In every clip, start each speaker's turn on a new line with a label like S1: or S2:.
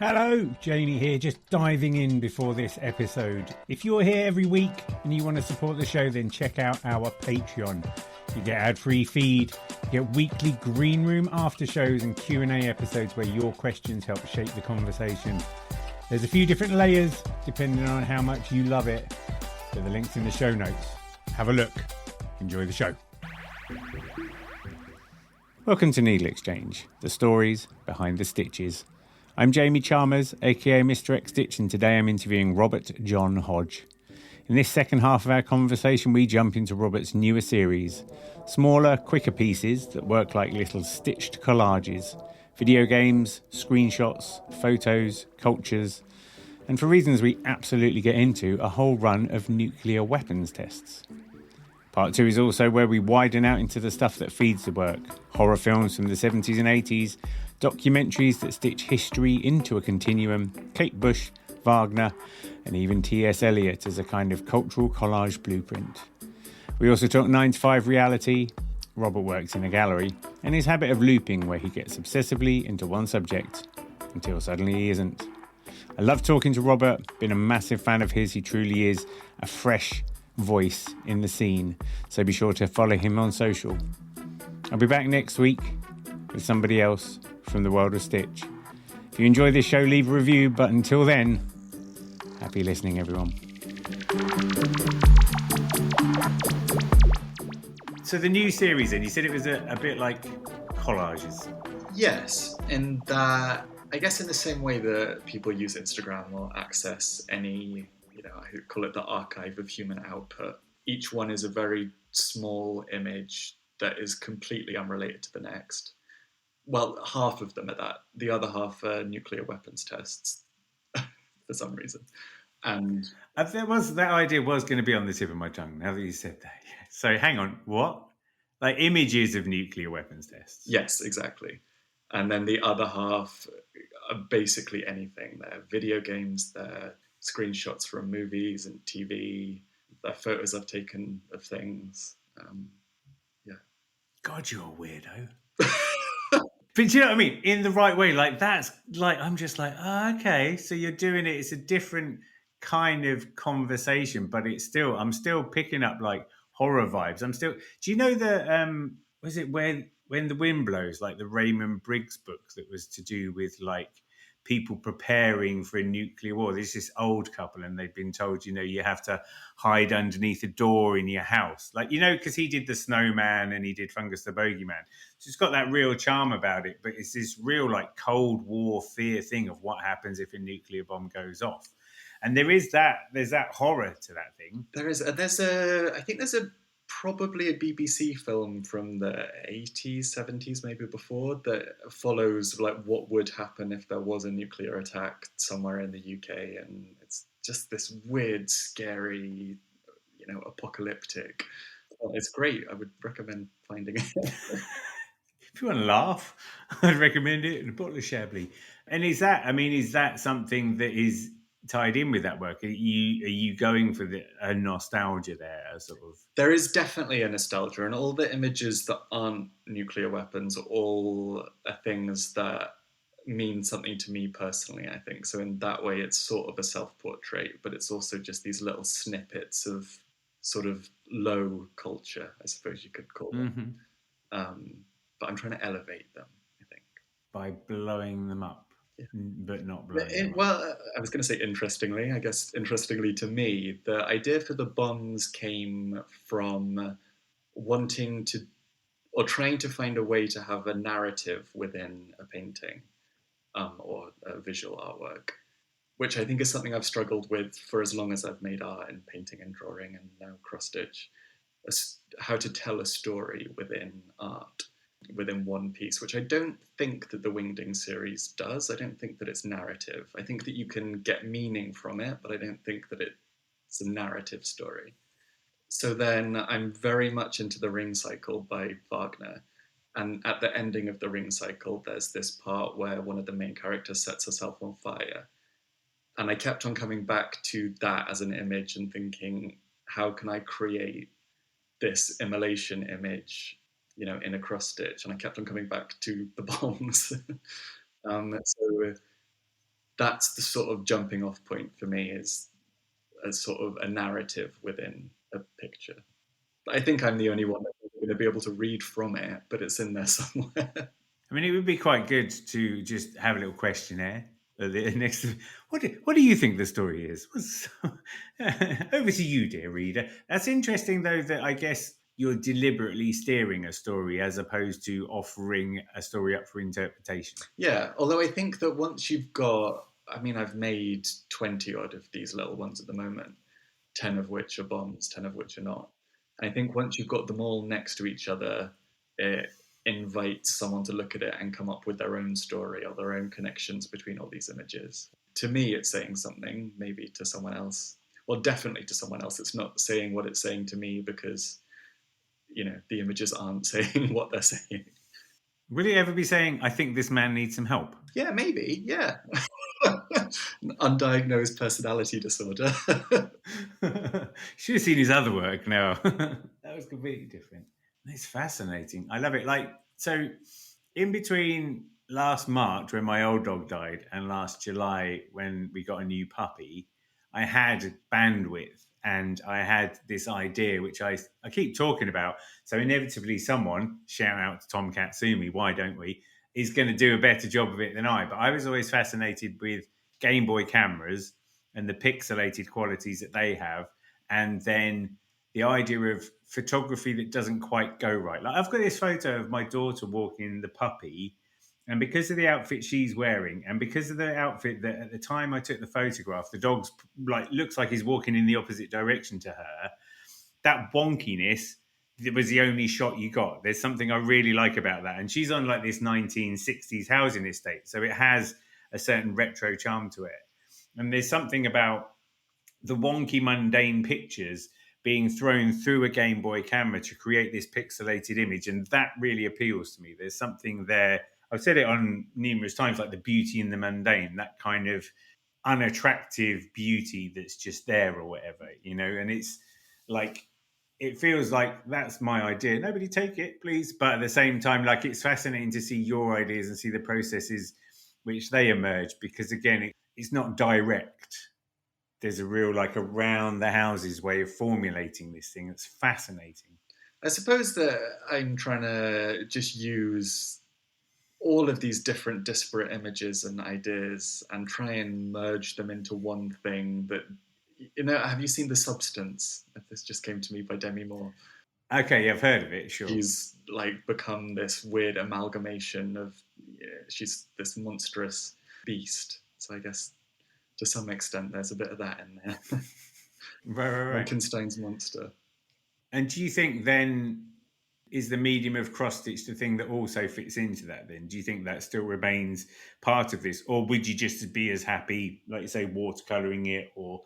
S1: Hello, Jamie here, just diving in before this episode. If you're here every week and you want to support the show, then check out our Patreon. You get ad-free feed, you get weekly green room after shows and Q&A episodes where your questions help shape the conversation. There's a few different layers depending on how much you love it, but the link's in the show notes. Have a look. Enjoy the show. Welcome to NeedleXChange, the stories behind the stitches. I'm Jamie Chalmers, aka Mr. X Stitch, and today I'm interviewing Robert John Hodge. In this second half of our conversation, we jump into Robert's newer series, smaller, quicker pieces that work like little stitched collages, video games, screenshots, photos, cultures, and for reasons we absolutely get into, a whole run of nuclear weapons tests. Part 2 is also where we widen out into the stuff that feeds the work, horror films from the 70s and 80s, documentaries that stitch history into a continuum, Kate Bush, Wagner, and even T.S. Eliot as a kind of cultural collage blueprint. We also talk 9 to 5 reality. Robert works in a gallery, and his habit of looping where he gets obsessively into one subject until suddenly he isn't. I love talking to Robert, been a massive fan of his. He truly is a fresh voice in the scene, so be sure to follow him on social. I'll be back next week with somebody else from the world of Stitch. If you enjoy this show, leave a review, but until then, happy listening, everyone. So the new series then, you said it was a bit like collages.
S2: Yes, in that, I guess in the same way that people use Instagram or access any, I call it the archive of human output. Each one is a very small image that is completely unrelated to the next. Well, half of them are that. The other half are nuclear weapons tests, for some reason. And
S1: that idea was going to be on the tip of my tongue, now that you said that. Yeah. So hang on, what? Like images of nuclear weapons tests?
S2: Yes, exactly. And then the other half are basically anything. They're video games, they're screenshots from movies and TV, they're photos I've taken of things. Yeah.
S1: God, you're a weirdo. But you know what I mean? In the right way. Like that's like, I'm just like, oh, okay. So you're doing it. It's a different kind of conversation, but I'm still picking up like horror vibes. Do you know was it when the wind blows, like the Raymond Briggs book that was to do with like people preparing for a nuclear war? There's this old couple and they've been told, you have to hide underneath a door in your house. Like, because he did the snowman and he did Fungus the Bogeyman. So it's got that real charm about it, but it's this real like Cold War fear thing of what happens if a nuclear bomb goes off. And there's that horror to that thing.
S2: I think there's probably a BBC film from the 80s, 70s, maybe before, that follows like what would happen if there was a nuclear attack somewhere in the UK. And it's just this weird, scary, apocalyptic. Well, it's great. I would recommend finding it.
S1: If you want to laugh, I'd recommend it. And a bottle of Chablis. And is that something that is tied in with that work? Are you going for a nostalgia there, sort of?
S2: There is definitely a nostalgia, and all the images that aren't nuclear weapons all are things that mean something to me personally, I think. So in that way, it's sort of a self-portrait, but it's also just these little snippets of sort of low culture, I suppose you could call them. Mm-hmm. But I'm trying to elevate them, I think.
S1: By blowing them up. Yeah. But not blowing them up.
S2: Well, I was going to say interestingly. I guess interestingly to me, the idea for the bombs came from wanting to, or trying to find a way to have a narrative within a painting or a visual artwork, which I think is something I've struggled with for as long as I've made art and painting and drawing and now cross-stitch, how to tell a story within art, within one piece, which I don't think that the Wingdings series does. I don't think that it's narrative. I think that you can get meaning from it, but I don't think that it's a narrative story. So then I'm very much into the Ring Cycle by Wagner. And at the ending of the Ring Cycle, there's this part where one of the main characters sets herself on fire. And I kept on coming back to that as an image and thinking, how can I create this immolation image, in a cross stitch? And I kept on coming back to the bombs. So that's the sort of jumping off point for me, is as sort of a narrative within a picture. I think I'm the only one that's going to be able to read from it, but it's in there somewhere.
S1: I mean, it would be quite good to just have a little questionnaire. Next, what do you think the story is? Over to you, dear reader. That's interesting, though, that I guess you're deliberately steering a story as opposed to offering a story up for interpretation.
S2: Yeah, although I think that once you've got, I mean, I've made 20 odd of these little ones at the moment, 10 of which are bombs, 10 of which are not. And I think once you've got them all next to each other, it invites someone to look at it and come up with their own story or their own connections between all these images. To me, it's saying something, maybe to someone else. Well, definitely to someone else. It's not saying what it's saying to me because, the images aren't saying what they're saying.
S1: Will it ever be saying, I think this man needs some help?
S2: Yeah, maybe. Yeah. Undiagnosed personality disorder.
S1: Should have seen his other work now. That was completely different. It's fascinating. I love it. So in between last March when my old dog died and last July when we got a new puppy, I had bandwidth and I had this idea, which I keep talking about. So inevitably someone, shout out to Tom Katsumi, why don't we, is going to do a better job of it than I. But I was always fascinated with Game Boy cameras and the pixelated qualities that they have. And then the idea of photography that doesn't quite go right. Like I've got this photo of my daughter walking the puppy, and because of the outfit she's wearing, and because of the outfit that at the time I took the photograph, the dog's looks like he's walking in the opposite direction to her. That wonkiness was the only shot you got. There's something I really like about that, and she's on like this 1960s housing estate, so it has a certain retro charm to it. And there's something about the wonky, mundane pictures being thrown through a Game Boy camera to create this pixelated image. And that really appeals to me. There's something there. I've said it on numerous times, like the beauty in the mundane, that kind of unattractive beauty that's just there or whatever, and it's like, it feels like that's my idea. Nobody take it, please. But at the same time, like, it's fascinating to see your ideas and see the processes which they emerge, because again, it's not direct. There's a real around the houses way of formulating this thing. It's fascinating.
S2: I suppose that I'm trying to just use all of these different disparate images and ideas and try and merge them into one thing that, have you seen The Substance? This just came to me by Demi Moore.
S1: Okay, I've heard of it, sure.
S2: She's become this weird amalgamation of, she's this monstrous beast. So I guess to some extent there's a bit of that in there.
S1: Right.
S2: Frankenstein's monster.
S1: And do you think then, is the medium of cross-stitch the thing that also fits into that then? Do you think that still remains part of this? Or would you just be as happy, like you say, watercolouring it or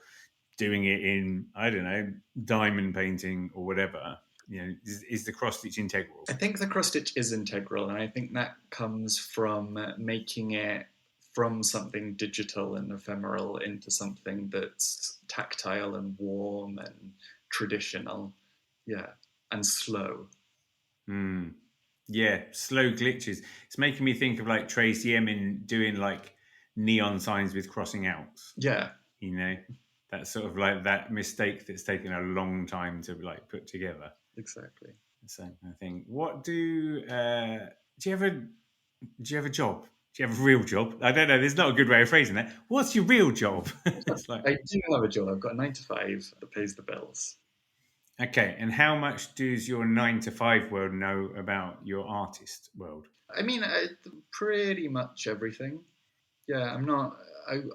S1: doing it in, I don't know, diamond painting or whatever? Is the cross-stitch integral?
S2: I think the cross-stitch is integral, and I think that comes from making it from something digital and ephemeral into something that's tactile and warm and traditional. Yeah, and slow.
S1: Yeah, slow glitches. It's making me think of Tracy Emin doing neon signs with crossing outs.
S2: Yeah.
S1: That's sort of that mistake that's taken a long time to put together.
S2: Exactly.
S1: So I think, what do you have a job? Do you have a real job? I don't know. There's not a good way of phrasing that. What's your real job?
S2: I do have a job. I've got a 9 to 5 that pays the bills.
S1: Okay, and how much does your 9 to 5 world know about your artist world?
S2: I mean, pretty much everything. Yeah, I'm not.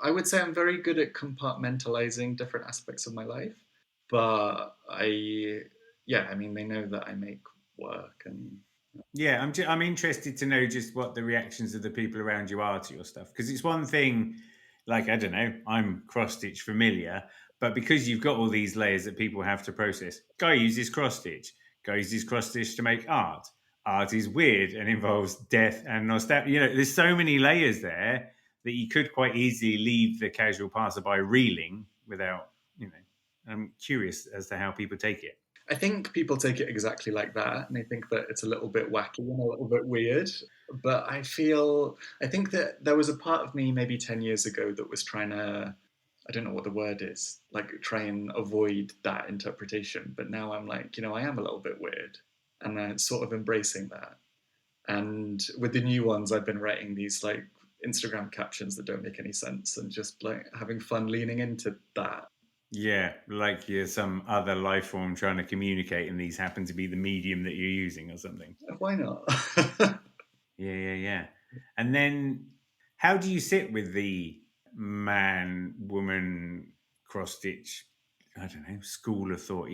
S2: I would say I'm very good at compartmentalizing different aspects of my life, but they know that I make work and.
S1: Yeah, I'm interested to know just what the reactions of the people around you are to your stuff, because it's one thing, I don't know, I'm cross-stitch familiar, but because you've got all these layers that people have to process, guy uses cross-stitch, guy uses cross-stitch to make art. Art is weird and involves death and nostalgia. There's so many layers there that you could quite easily leave the casual passerby reeling without, I'm curious as to how people take it.
S2: I think people take it exactly like that, and they think that it's a little bit wacky and a little bit weird. But I think that there was a part of me maybe 10 years ago that was trying to, I don't know what the word is, like try and avoid that interpretation. But now I'm like, I am a little bit weird, and I'm sort of embracing that. And with the new ones, I've been writing these like Instagram captions that don't make any sense and just like having fun leaning into that.
S1: Yeah, like you're some other life form trying to communicate, and these happen to be the medium that you're using or something.
S2: Why not?
S1: Yeah. And then how do you sit with the man woman cross stitch, I don't know, school of thought?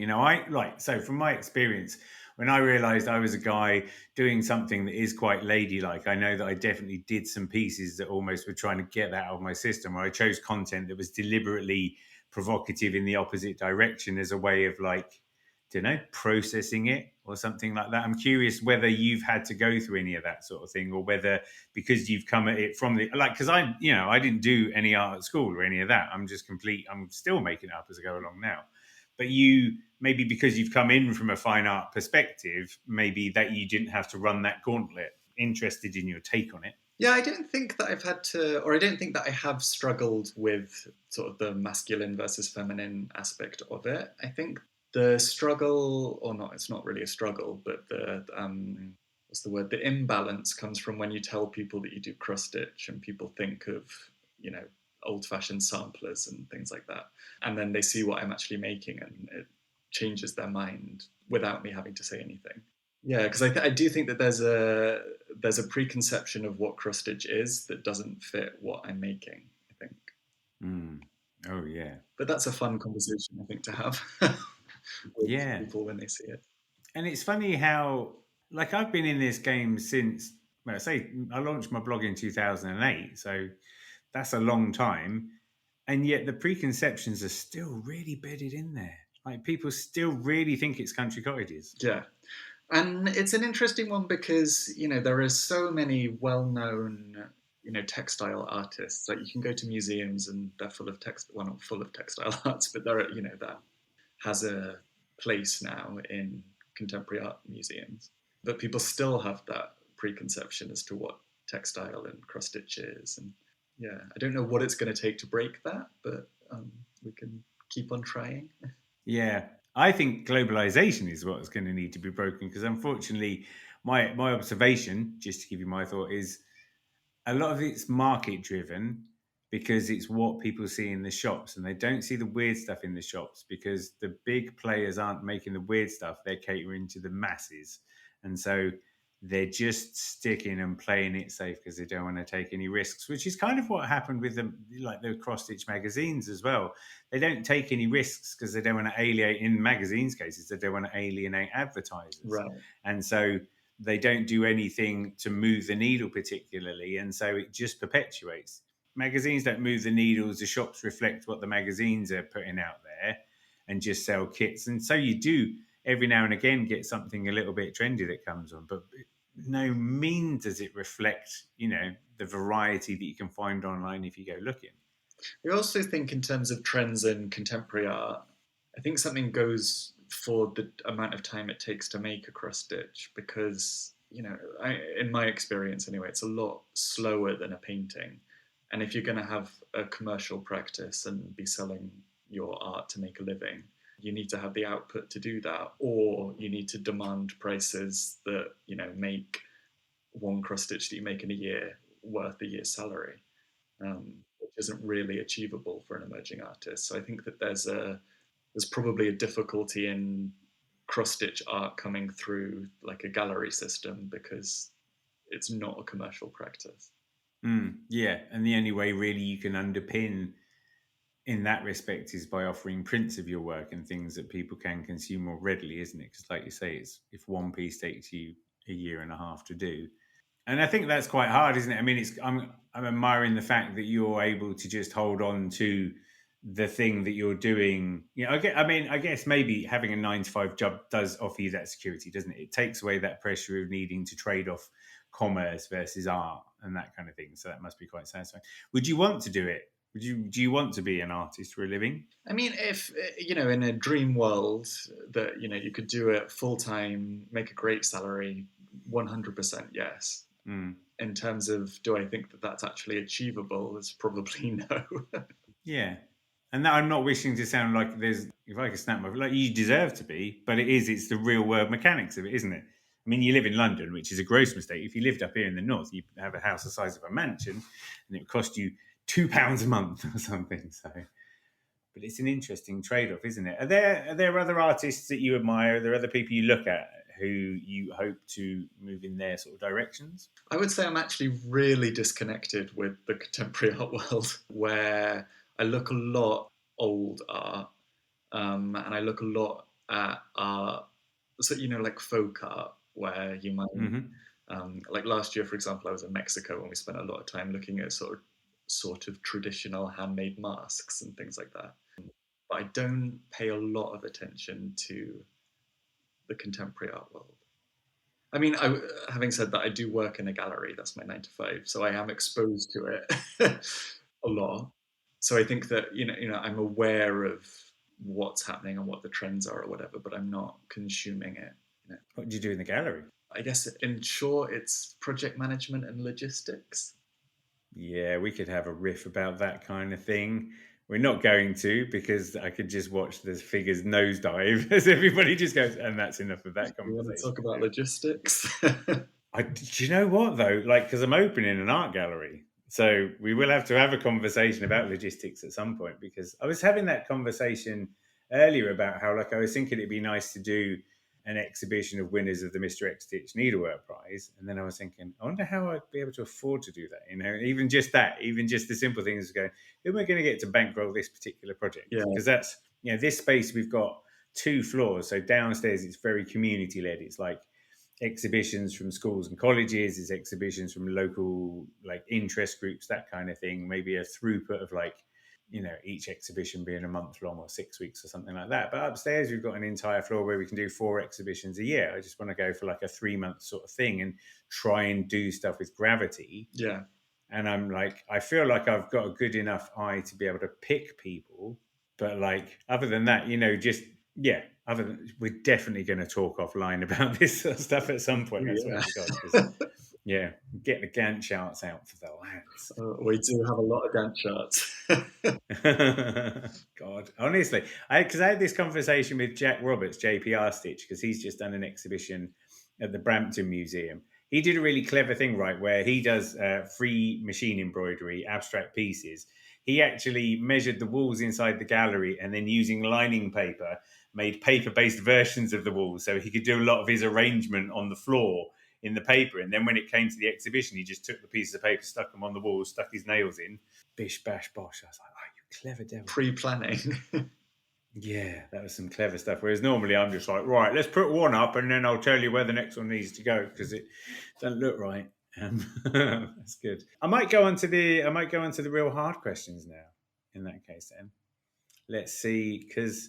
S1: So from my experience, when I realized I was a guy doing something that is quite ladylike, I know that I definitely did some pieces that almost were trying to get that out of my system, where I chose content that was deliberately provocative in the opposite direction as a way of like, don't know, processing it or something like that. I'm curious whether you've had to go through any of that sort of thing, or whether because you've come at it from the like, because I didn't do any art at school or any of that. I'm still making it up as I go along now. But you, maybe because you've come in from a fine art perspective, maybe that you didn't have to run that gauntlet. Interested in your take on it.
S2: Yeah, I don't think that I've had to, or I don't think that I have struggled with sort of the masculine versus feminine aspect of it. I think the struggle, or not, it's not really a struggle, but what's the word? The imbalance comes from when you tell people that you do cross stitch and people think of, you know, old-fashioned samplers and things like that, and then they see what I'm actually making, and it changes their mind without me having to say anything. Yeah, because I do think that there's a preconception of what cross stitch is that doesn't fit what I'm making, I think.
S1: Mm. Oh yeah,
S2: But that's a fun conversation, I think, to have with
S1: yeah.
S2: people when they see it.
S1: And it's funny how, like, I've been in this game since, well, say I launched my blog in 2008, so that's a long time, and yet the preconceptions are still really bedded in there. Like, people still really think it's country cottages.
S2: Yeah. And it's an interesting one because, there are so many well-known, textile artists. Like you can go to museums and they're full of well, not full of textile arts, but there are, that has a place now in contemporary art museums. But people still have that preconception as to what textile and cross stitch is. And yeah, I don't know what it's going to take to break that, but we can keep on trying.
S1: Yeah, I think globalization is what's going to need to be broken, because unfortunately, my observation, just to give you my thought, is a lot of it's market driven because it's what people see in the shops, and they don't see the weird stuff in the shops because the big players aren't making the weird stuff. They're catering to the masses. And so they're just sticking and playing it safe because they don't want to take any risks, which is kind of what happened with the cross stitch magazines as well. They don't take any risks because they don't want to alienate, in magazines cases, they don't want to alienate advertisers.
S2: Right.
S1: And so they don't do anything to move the needle particularly, and so it just perpetuates. Magazines don't move the needles. The shops reflect what the magazines are putting out there and just sell kits. And so you do every now and again get something a little bit trendy that comes on, but no means does it reflect, the variety that you can find online if you go looking.
S2: I also think in terms of trends in contemporary art, I think something goes for the amount of time it takes to make a cross stitch because, in my experience anyway, it's a lot slower than a painting. And if you're going to have a commercial practice and be selling your art to make a living, you need to have the output to do that, or you need to demand prices that, make one cross stitch that you make in a year worth a year's salary. Which isn't really achievable for an emerging artist. So I think that there's probably a difficulty in cross stitch art coming through like a gallery system because it's not a commercial practice.
S1: Yeah, and the only way really you can underpin in that respect is by offering prints of your work and things that people can consume more readily, isn't it? Because like you say, it's if one piece takes you a year and a half to do. And I think that's quite hard, isn't it? I mean, I'm admiring the fact that you're able to just hold on to the thing that you're doing. I guess maybe having a 9 to 5 job does offer you that security, doesn't it? It takes away that pressure of needing to trade off commerce versus art and that kind of thing. So that must be quite satisfying. Would you want to do it Do you want to be an artist for a living?
S2: I mean, if, in a dream world that, you could do it full time, make a great salary, 100% yes. In terms of, do I think that that's actually achievable? It's probably no.
S1: Yeah. And that, I'm not wishing to sound like if I could snap my, like you deserve to be, but it's the real world mechanics of it, isn't it? I mean, you live in London, which is a gross mistake. If you lived up here in the north, you have a house the size of a mansion and it would cost you £2 a month or something. So, but it's an interesting trade-off, isn't it? Are there other artists that you admire? Are there other people you look at who you hope to move in their sort of directions?
S2: I would say I'm actually really disconnected with the contemporary art world, where I look a lot old art, and I look a lot at art, so like folk art, where you might, like last year, for example, I was in Mexico and we spent a lot of time looking at sort of traditional handmade masks and things like that. But I don't pay a lot of attention to the contemporary art world. I mean, having said that, I do work in a gallery. That's my 9 to 5, so I am exposed to it a lot. So I think that I'm aware of what's happening and what the trends are or whatever, but I'm not consuming it.
S1: What do you do in the gallery?
S2: I guess in short, it's project management and logistics.
S1: Yeah, we could have a riff about that kind of thing. We're not going to, because I could just watch the figures nosedive as everybody just goes, and that's enough of that conversation.
S2: You want to talk about logistics?
S1: Do you know what though? Like, because I'm opening an art gallery, so we will have to have a conversation about logistics at some point. Because I was having that conversation earlier about how, like, I was thinking it'd be nice to do an exhibition of winners of the Mr. X Stitch Needlework Prize, and then I was thinking, I wonder how I'd be able to afford to do that. Even just the simple things of going, who am I going to get to bankroll this particular project?
S2: Yeah.
S1: Because that's this space, we've got 2 floors, so downstairs it's very community led. It's like exhibitions from schools and colleges, it's exhibitions from local like interest groups, that kind of thing. Maybe a throughput of like each exhibition being a month long or 6 weeks or something like that. But upstairs we've got an entire floor where we can do 4 exhibitions a year. I just want to go for like a 3-month sort of thing and try and do stuff with gravity.
S2: Yeah.
S1: And I'm like, I feel like I've got a good enough eye to be able to pick people, but like other than that, we're definitely going to talk offline about this sort of stuff at some point. That's what I've got. Yeah, get the Gantt charts out for the lads.
S2: We do have a lot of Gantt
S1: charts. God, honestly, because I had this conversation with Jack Roberts, JPR Stitch, because he's just done an exhibition at the Brampton Museum. He did a really clever thing, right, where he does free machine embroidery, abstract pieces. He actually measured the walls inside the gallery and then using lining paper, made paper-based versions of the walls so he could do a lot of his arrangement on the floor in the paper. And then when it came to the exhibition, he just took the pieces of paper, stuck them on the walls, stuck his nails in. Bish, bash, bosh. I was like, oh, you clever devil.
S2: Pre-planning.
S1: Yeah, that was some clever stuff. Whereas normally I'm just like, right, let's put one up and then I'll tell you where the next one needs to go because it doesn't look right. That's good. I might go on to the real hard questions now. In that case, then let's see, because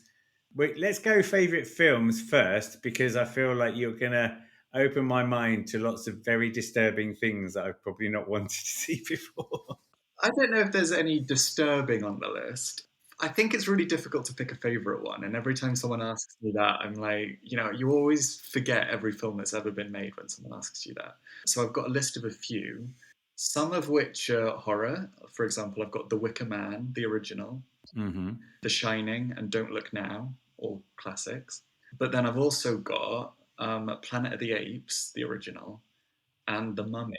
S1: let's go favourite films first, because I feel like you're gonna open my mind to lots of very disturbing things that I've probably not wanted to see before.
S2: I don't know if there's any disturbing on the list. I think it's really difficult to pick a favourite one. And every time someone asks me that, I'm like, you always forget every film that's ever been made when someone asks you that. So I've got a list of a few, some of which are horror. For example, I've got The Wicker Man, the original, The Shining and Don't Look Now, all classics. But then I've also got Planet of the Apes, the original, and The Mummy.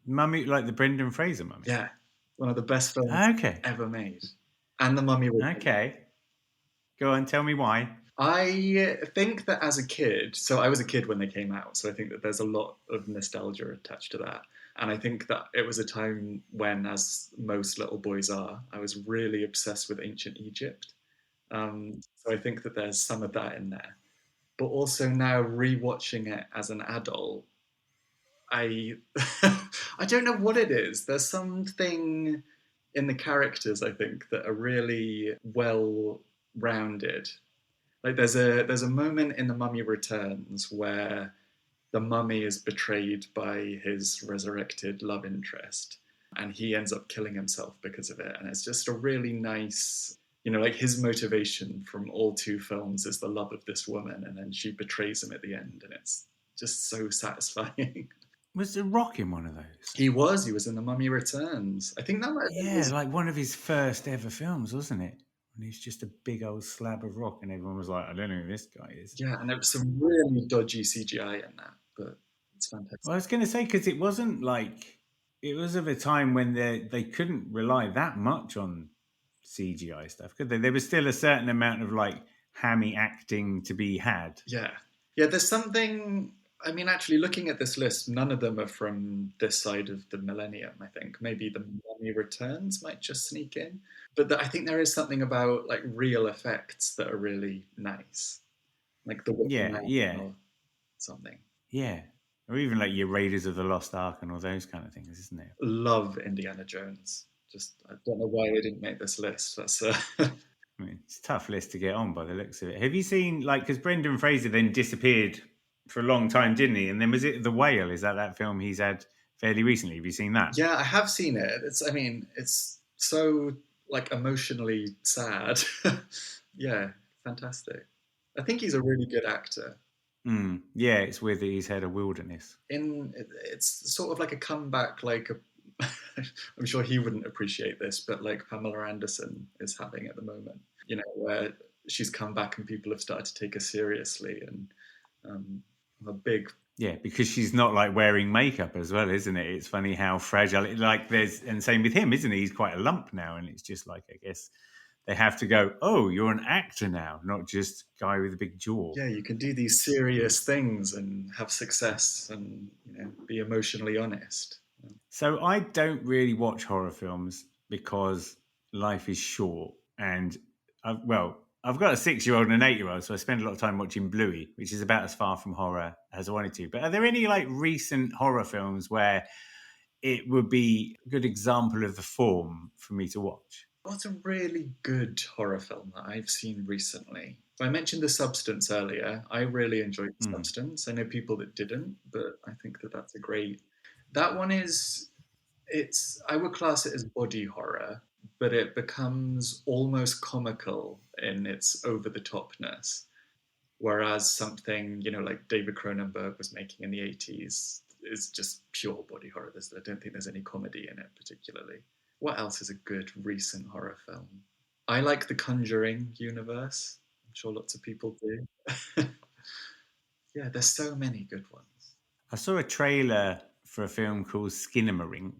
S1: Mummy, like the Brendan Fraser Mummy?
S2: Yeah, one of the best films ever made. And The Mummy was
S1: okay. Go on, tell me why.
S2: I think that as a kid, so I was a kid when they came out, so I think that there's a lot of nostalgia attached to that. And I think that it was a time when, as most little boys are, I was really obsessed with ancient Egypt. So I think that there's some of that in there. But also now rewatching it as an adult, I don't know what it is. There's something in the characters, I think, that are really well rounded. Like there's a moment in The Mummy Returns where the mummy is betrayed by his resurrected love interest, and he ends up killing himself because of it. And it's just a really nice, like his motivation from all two films is the love of this woman, and then she betrays him at the end, and it's just so satisfying.
S1: Was The Rock in one of those?
S2: He was in The Mummy Returns. I think that might have been his...
S1: like one of his first ever films, wasn't it? And he's just a big old slab of rock, and everyone was like, I don't know who this guy is.
S2: Yeah, and there was some really dodgy CGI in that, but it's fantastic.
S1: Well, I was going to say, because it wasn't like, it was of a time when they couldn't rely that much on CGI stuff, could they? There was still a certain amount of like hammy acting to be had.
S2: Yeah. There's something. I mean, actually, looking at this list, none of them are from this side of the millennium. I think maybe The Mummy Returns might just sneak in, but I think there is something about like real effects that are really nice, like the or something.
S1: Yeah, or even like your Raiders of the Lost Ark and all those kind of things, isn't it?
S2: Love Indiana Jones. Just I don't know why they didn't make this list. That's
S1: I mean, it's a tough list to get on by the looks of it. Have you seen, like, because Brendan Fraser then disappeared for a long time, didn't he? And then was it The Whale? Is that film he's had fairly recently? Have you seen that?
S2: Yeah, I have seen it. It's so like emotionally sad. Yeah, fantastic. I think he's a really good actor.
S1: Yeah, it's weird that he's had a wilderness.
S2: It's sort of like a comeback, like I'm sure he wouldn't appreciate this, but like Pamela Anderson is having at the moment, where she's come back and people have started to take her seriously, and a big...
S1: Yeah, because she's not like wearing makeup as well, isn't it? It's funny how fragile and same with him, isn't he? He's quite a lump now, and it's just like, I guess they have to go, oh, you're an actor now, not just guy with a big jaw.
S2: Yeah, you can do these serious things and have success and be emotionally honest.
S1: So I don't really watch horror films because life is short, and I've got a 6-year-old and an 8-year-old, so I spend a lot of time watching Bluey, which is about as far from horror as I wanted to. But are there any like recent horror films where it would be a good example of the form for me to watch?
S2: What's a really good horror film that I've seen recently? I mentioned The Substance earlier. I really enjoyed The Substance. I know people that didn't, but I think that that's a great... That one is... I would class it as body horror, but it becomes almost comical in its over-the-topness. Whereas something, like David Cronenberg was making in the 80s is just pure body horror. I don't think there's any comedy in it particularly. What else is a good recent horror film? I like the Conjuring universe. I'm sure lots of people do. Yeah, there's so many good ones.
S1: I saw a trailer for a film called Skinamarink,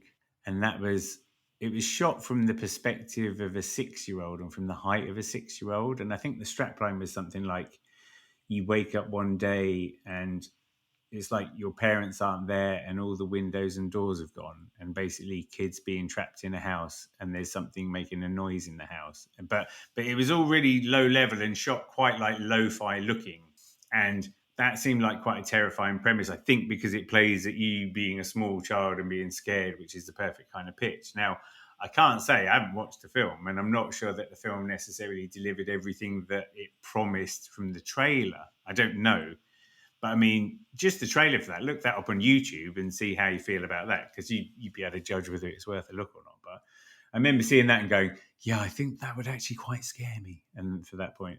S1: and it was shot from the perspective of a 6-year-old and from the height of a 6-year-old. And I think the strapline was something like, you wake up one day and it's like your parents aren't there and all the windows and doors have gone, and basically kids being trapped in a house and there's something making a noise in the house. But it was all really low level and shot quite like lo-fi looking. And that seemed like quite a terrifying premise, I think, because it plays at you being a small child and being scared, which is the perfect kind of pitch. Now, I can't say I haven't watched the film, and I'm not sure that the film necessarily delivered everything that it promised from the trailer. I don't know. But I mean, just the trailer for that, look that up on YouTube and see how you feel about that, because you'd be able to judge whether it's worth a look or not. But I remember seeing that and going, yeah, I think that would actually quite scare me. And for that point,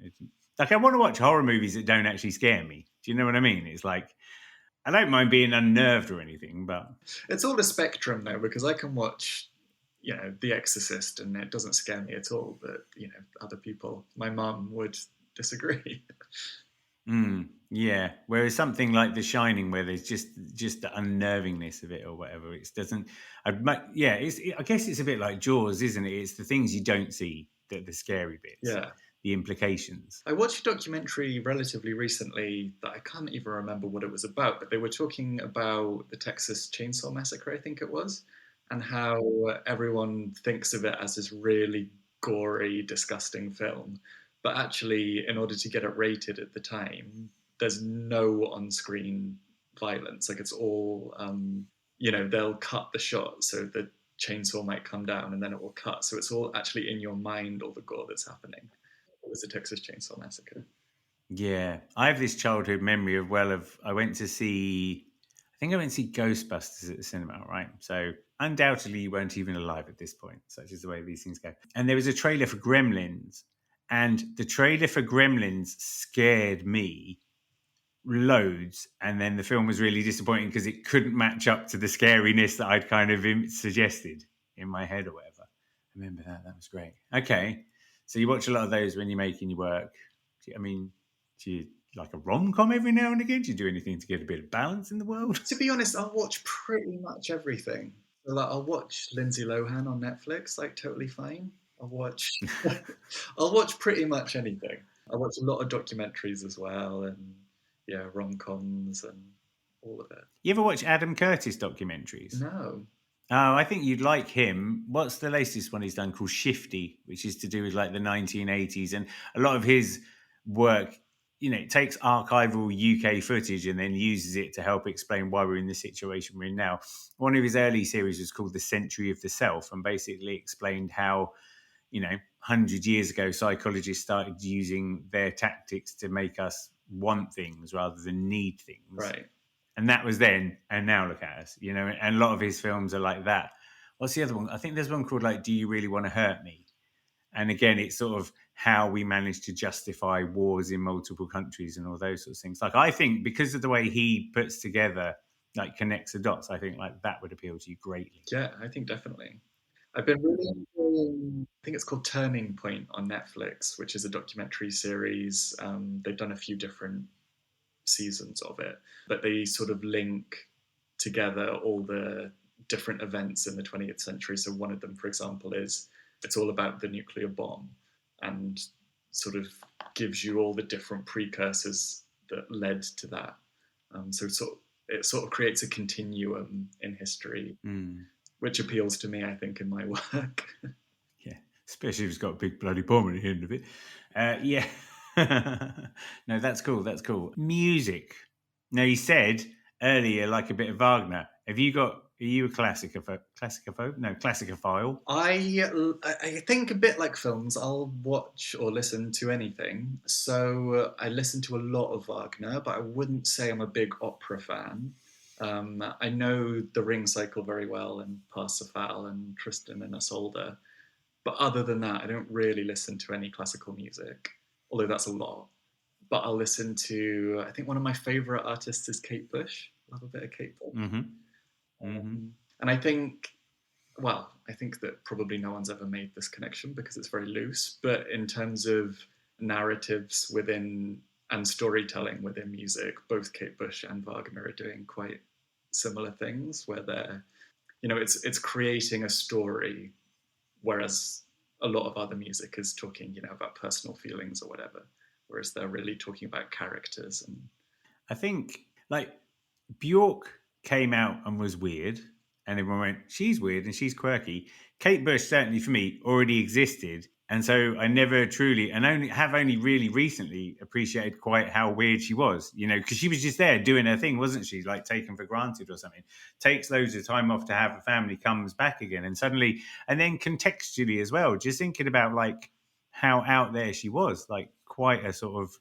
S1: I want to watch horror movies that don't actually scare me. Do you know what I mean? It's like, I don't mind being unnerved or anything, but...
S2: It's all a spectrum, though, because I can watch... The Exorcist, and it doesn't scare me at all. But other people, my mum would disagree.
S1: Yeah. Whereas something like The Shining, where there's just the unnervingness of it or whatever, it doesn't. I guess it's a bit like Jaws, isn't it? It's the things you don't see that are the scary bits.
S2: Yeah.
S1: The implications.
S2: I watched a documentary relatively recently that I can't even remember what it was about, but they were talking about the Texas Chainsaw Massacre, I think it was, and how everyone thinks of it as this really gory, disgusting film. But actually, in order to get it rated at the time, there's no on-screen violence. Like, it's all, they'll cut the shot so the chainsaw might come down and then it will cut. So it's all actually in your mind, all the gore that's happening. It was the Texas Chainsaw Massacre.
S1: Yeah. I have this childhood memory I went to see... I think I went to see Ghostbusters at the cinema, right? So undoubtedly you weren't even alive at this point, such is the way these things go. And there was a trailer for Gremlins, and the trailer for Gremlins scared me loads, and then the film was really disappointing because it couldn't match up to the scariness that I'd kind of suggested in my head or whatever. I remember that was great. Okay, so you watch a lot of those when you're making your work. Do you like a rom-com every now and again? Do you do anything to get a bit of balance in the world?
S2: To be honest, I'll watch pretty much everything. So, like, I'll watch Lindsay Lohan on Netflix, like, totally fine. I'll watch pretty much anything. I watch a lot of documentaries as well, and yeah, rom-coms and all of it.
S1: You ever watch Adam Curtis documentaries?
S2: No.
S1: Oh, I think you'd like him. What's the latest one he's done called Shifty, which is to do with like the 1980s, and a lot of his work, it takes archival UK footage and then uses it to help explain why we're in the situation we're in now. One of his early series was called The Century of the Self, and basically explained how, 100 years ago, psychologists started using their tactics to make us want things rather than need things.
S2: Right.
S1: And that was then, and now look at us, and a lot of his films are like that. What's the other one? I think there's one called like, Do You Really Want to Hurt Me? And again, it's sort of how we manage to justify wars in multiple countries and all those sorts of things. Like, I think because of the way he puts together, like connects the dots, I think like that would appeal to you greatly.
S2: Yeah, I think definitely. I've been really enjoying, I think it's called Turning Point on Netflix, which is a documentary series. They've done a few different seasons of it, but they sort of link together all the different events in the 20th century. So one of them, for example, it's all about the nuclear bomb, and sort of gives you all the different precursors that led to that. So it sort of creates a continuum in history, which appeals to me, I think, in my work.
S1: Yeah, especially if it's got a big bloody bomb at the end of it. Yeah. No, that's cool. That's cool. Music. Now, you said earlier, like a bit of Wagner. Are you a classicophile? No, classicophile.
S2: I think a bit like films. I'll watch or listen to anything. So I listen to a lot of Wagner, but I wouldn't say I'm a big opera fan. I know the Ring Cycle very well, and Parsifal and Tristan and Isolde. But other than that, I don't really listen to any classical music, although that's a lot. But I'll listen to, I think one of my favourite artists is Kate Bush. I love a bit of Kate Bush.
S1: Mm-hmm. Mm-hmm.
S2: And I think that probably no one's ever made this connection because it's very loose. But in terms of narratives within and storytelling within music, both Kate Bush and Wagner are doing quite similar things, where they're, it's creating a story, whereas a lot of other music is talking, about personal feelings or whatever, whereas they're really talking about characters. And
S1: I think like Bjork came out and was weird, and everyone went, she's weird and she's quirky. Kate Bush, certainly for me, already existed, and so I never truly, and only really recently appreciated quite how weird she was, because she was just there doing her thing, wasn't she? Like taken for granted or something. Takes loads of time off to have a family, comes back again, and suddenly, and then contextually as well, just thinking about like how out there she was, like quite a sort of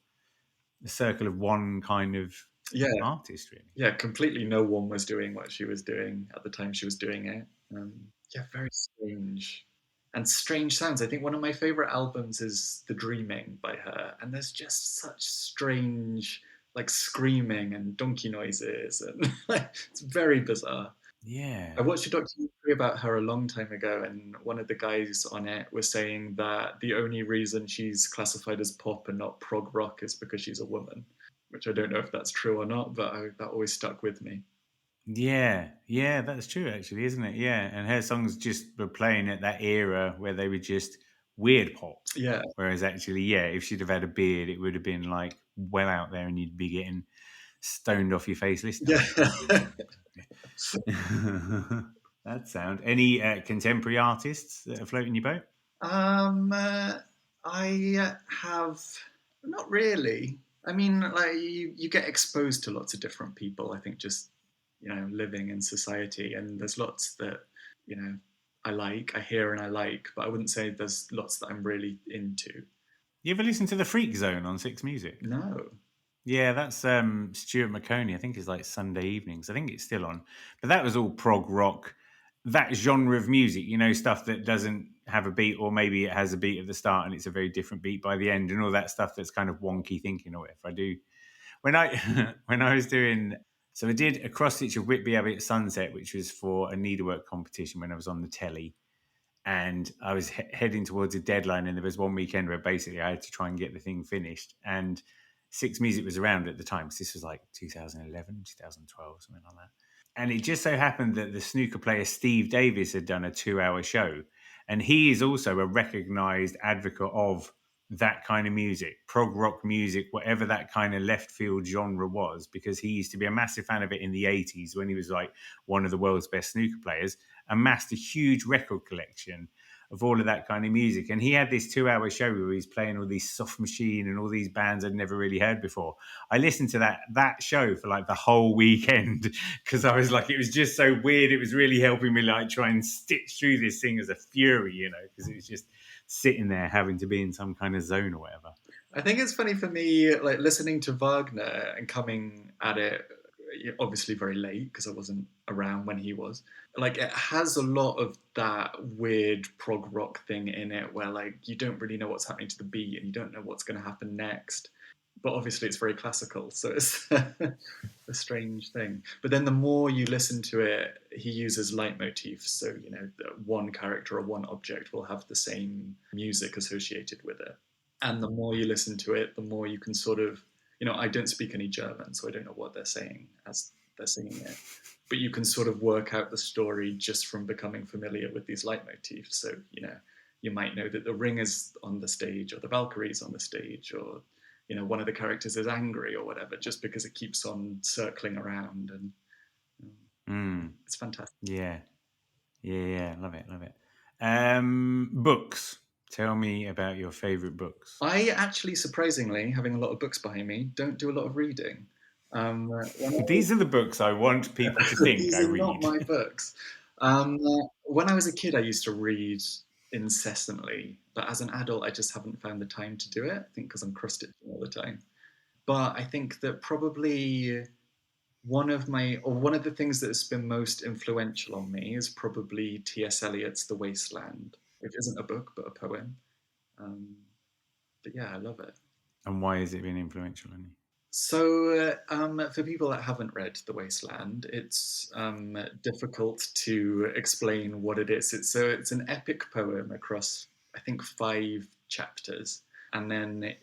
S1: a circle of one kind of artist, really.
S2: Yeah, completely no one was doing what she was doing at the time she was doing it. Very strange. And strange sounds. I think one of my favourite albums is The Dreaming by her, and there's just such strange, like, screaming and donkey noises, and it's very bizarre.
S1: Yeah.
S2: I watched a documentary about her a long time ago, and one of the guys on it was saying that the only reason she's classified as pop and not prog rock is because she's a woman, which I don't know if that's true or not, but that always stuck with me.
S1: Yeah, that's true, actually, isn't it? Yeah, and her songs just were playing at that era where they were just weird pop.
S2: Yeah.
S1: Whereas actually, if she'd have had a beard, it would have been like well out there, and you'd be getting stoned off your face listening.
S2: Yeah.
S1: That sound. Any contemporary artists that are floating your boat?
S2: I have not really. I mean, like you get exposed to lots of different people. I think just living in society, and there's lots that I hear and I like, but I wouldn't say there's lots that I'm really into.
S1: You ever listen to The Freak Zone on Six Music?
S2: No.
S1: Yeah, that's Stuart McConey. I think it's like Sunday evenings. I think it's still on. But that was all prog rock, that genre of music, stuff that doesn't have a beat, or maybe it has a beat at the start and it's a very different beat by the end, and all that stuff that's kind of wonky thinking or whatever. I do when I when I was doing, so I did a cross stitch of Whitby Abbey at Sunset, which was for a needlework competition when I was on the telly, and I was heading towards a deadline, and there was one weekend where basically I had to try and get the thing finished, and Six Music was around at the time, because this was like 2011, 2012, something like that. And it just so happened that the snooker player Steve Davis had done a 2-hour show, and he is also a recognized advocate of that kind of music, prog rock music, whatever that kind of left field genre was, because he used to be a massive fan of it in the 80s when he was like one of the world's best snooker players, amassed a huge record collection of all of that kind of music. And he had this 2-hour show where he's playing all these Soft Machine and all these bands I'd never really heard before. I listened to that show for like the whole weekend, because I was like, it was just so weird. It was really helping me like try and stitch through this thing as a fury, because it was just sitting there having to be in some kind of zone or whatever.
S2: I think it's funny for me, like listening to Wagner and coming at it obviously very late because I wasn't around when he was. Like it has a lot of that weird prog rock thing in it where like you don't really know what's happening to the beat and you don't know what's going to happen next. But obviously it's very classical, so it's a strange thing. But then the more you listen to it, he uses leitmotifs. So, one character or one object will have the same music associated with it. And the more you listen to it, the more you can sort of, I don't speak any German, so I don't know what they're saying as they're singing it. But you can sort of work out the story just from becoming familiar with these leitmotifs. So, you might know that the ring is on the stage or the Valkyrie's on the stage, or one of the characters is angry or whatever, just because it keeps on circling around, and it's fantastic.
S1: Yeah. Love it. Books. Tell me about your favorite books.
S2: I actually, surprisingly, having a lot of books behind me, don't do a lot of reading.
S1: These are the books I want people to think
S2: These
S1: I
S2: are
S1: read.
S2: not my books. When I was a kid, I used to read incessantly, but as an adult, I just haven't found the time to do it. I think because I'm cross-stitching all the time. But I think that probably one of the things that's been most influential on me is probably T.S. Eliot's The Wasteland, which isn't a book but a poem. But yeah, I love it.
S1: And why has it been influential on you?
S2: So, for people that haven't read The Wasteland, it's difficult to explain what it is. It's an epic poem across, I think, 5 chapters, and then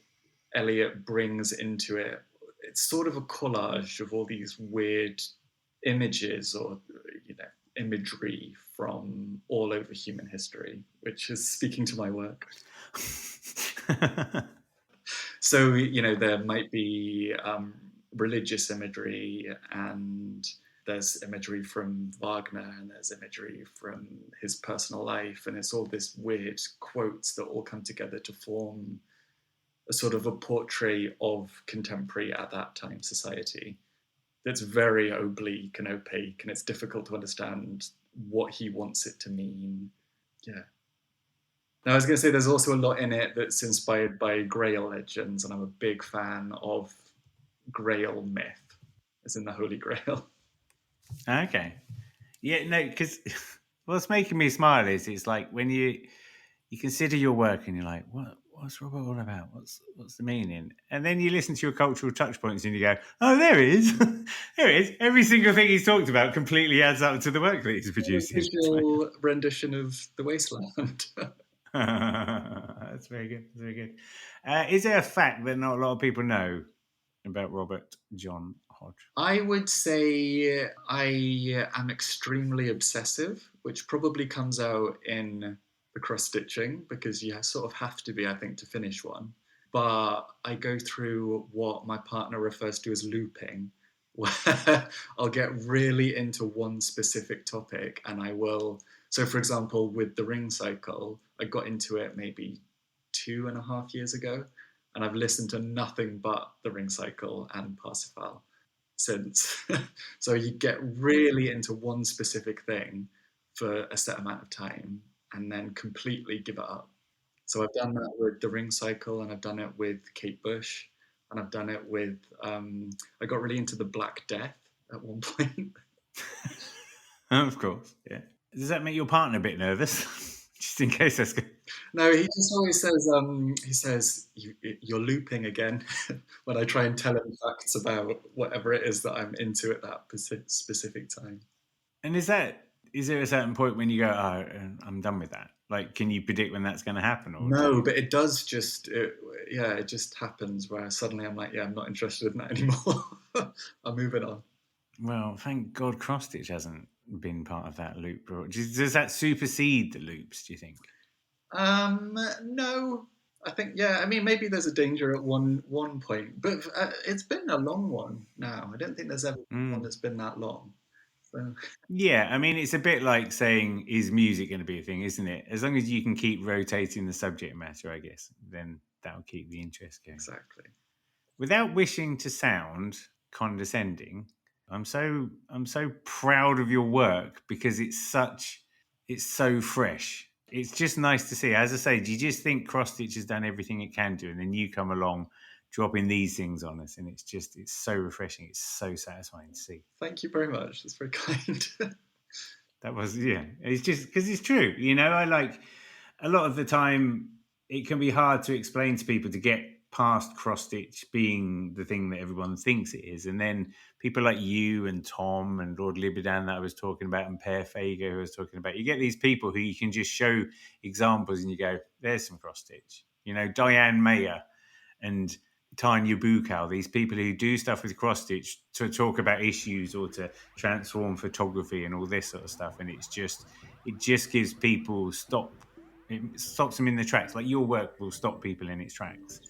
S2: Eliot brings into it. It's sort of a collage of all these weird images or imagery from all over human history, which is speaking to my work. So, there might be religious imagery, and there's imagery from Wagner, and there's imagery from his personal life, and it's all this weird quotes that all come together to form a sort of a portrait of contemporary at that time society that's very oblique and opaque, and it's difficult to understand what he wants it to mean. Yeah. Now, I was going to say there's also a lot in it that's inspired by Grail legends, and I'm a big fan of Grail myth, as in the Holy Grail.
S1: Okay. Yeah, no, because what's making me smile is it's like when you consider your work and you're like, what's Robert all about? What's the meaning? And then you listen to your cultural touch points and you go, oh, there it is. There it is. Every single thing he's talked about completely adds up to the work that he's producing.
S2: Visual rendition of The Wasteland.
S1: That's very good. That's very good. Is there a fact that not a lot of people know about Robert John Hodge?
S2: I would say I am extremely obsessive, which probably comes out in the cross-stitching, because you sort of have to be, I think, to finish one. But I go through what my partner refers to as looping, where I'll get really into one specific topic, and I will. So, for example, with the ring cycle, I got into it maybe 2.5 years ago, and I've listened to nothing but the ring cycle and Parsifal since. So you get really into one specific thing for a set amount of time and then completely give it up. So I've done that with the ring cycle, and I've done it with Kate Bush. and I've done it with. I got really into the Black Death at one point.
S1: Of course, yeah. Does that make your partner a bit nervous? Just in case that's good.
S2: No, he just always says, you're looping again when I try and tell him facts about whatever it is that I'm into at that specific time.
S1: And is there a certain point when you go, oh, I'm done with that? Like, can you predict when that's going to happen? Or
S2: no, but it does it just happens where suddenly I'm like, yeah, I'm not interested in that anymore. I'm moving on.
S1: Well, thank God cross-stitch hasn't been part of that loop. Does that supersede the loops, do you think?
S2: No. I think, yeah, I mean, maybe there's a danger at one point, but it's been a long one now. I don't think there's ever one that's been that long. So.
S1: Yeah, I mean, it's a bit like saying, is music going to be a thing, isn't it? As long as you can keep rotating the subject matter, I guess, then that'll keep the interest going.
S2: Exactly.
S1: Without wishing to sound condescending, I'm so proud of your work because it's so fresh. It's just nice to see. As I say, do you just think cross-stitch has done everything it can do, and then you come along dropping these things on us, and it's so refreshing. It's so satisfying to see.
S2: Thank you very much. That's very kind.
S1: That was, yeah. It's just because it's true. You know, I like a lot of the time it can be hard to explain to people to get past cross-stitch being the thing that everyone thinks it is. And then people like you and Tom and Lord Libidan that I was talking about and Per Fago who I was talking about, you get these people who you can just show examples and you go, there's some cross-stitch. You know, Diane Mayer and Tanya Bukal, these people who do stuff with cross-stitch to talk about issues or to transform photography and all this sort of stuff. And it just gives people it stops them in their tracks. Like your work will stop people in its tracks.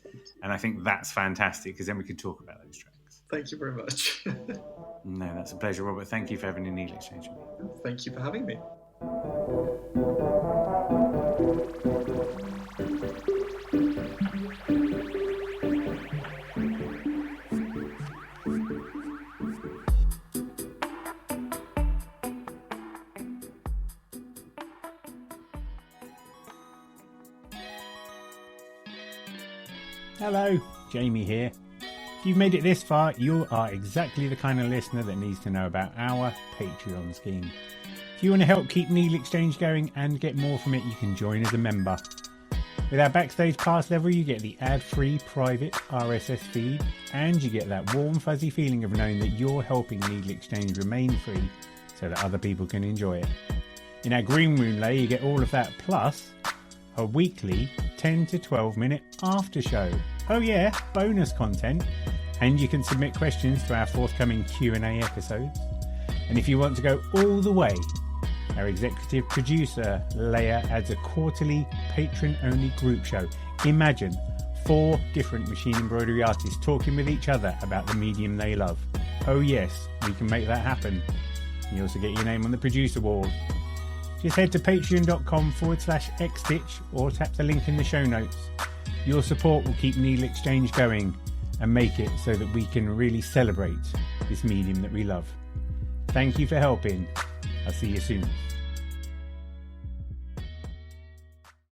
S1: And I think that's fantastic because then we can talk about those tracks.
S2: Thank you very much.
S1: No, that's a pleasure, Robert. Thank you for having a NeedleXChange with me.
S2: Thank you for having me.
S1: Hello, Jamie here. If you've made it this far, you are exactly the kind of listener that needs to know about our Patreon scheme. If you want to help keep NeedleXChange going and get more from it, you can join as a member. With our Backstage Pass level, you get the ad-free private RSS feed, and you get that warm, fuzzy feeling of knowing that you're helping NeedleXChange remain free so that other people can enjoy it. In our Green Room layer, you get all of that, plus a weekly 10 to 12 minute after show. Oh yeah, bonus content. And you can submit questions to our forthcoming Q&A episodes. And if you want to go all the way, our executive producer layer adds a quarterly patron-only group show. Imagine 4 different machine embroidery artists talking with each other about the medium they love. Oh yes, we can make that happen. You also get your name on the producer wall. Just head to patreon.com/xstitch or tap the link in the show notes. Your support will keep NeedleXChange going and make it so that we can really celebrate this medium that we love. Thank you for helping. I'll see you soon.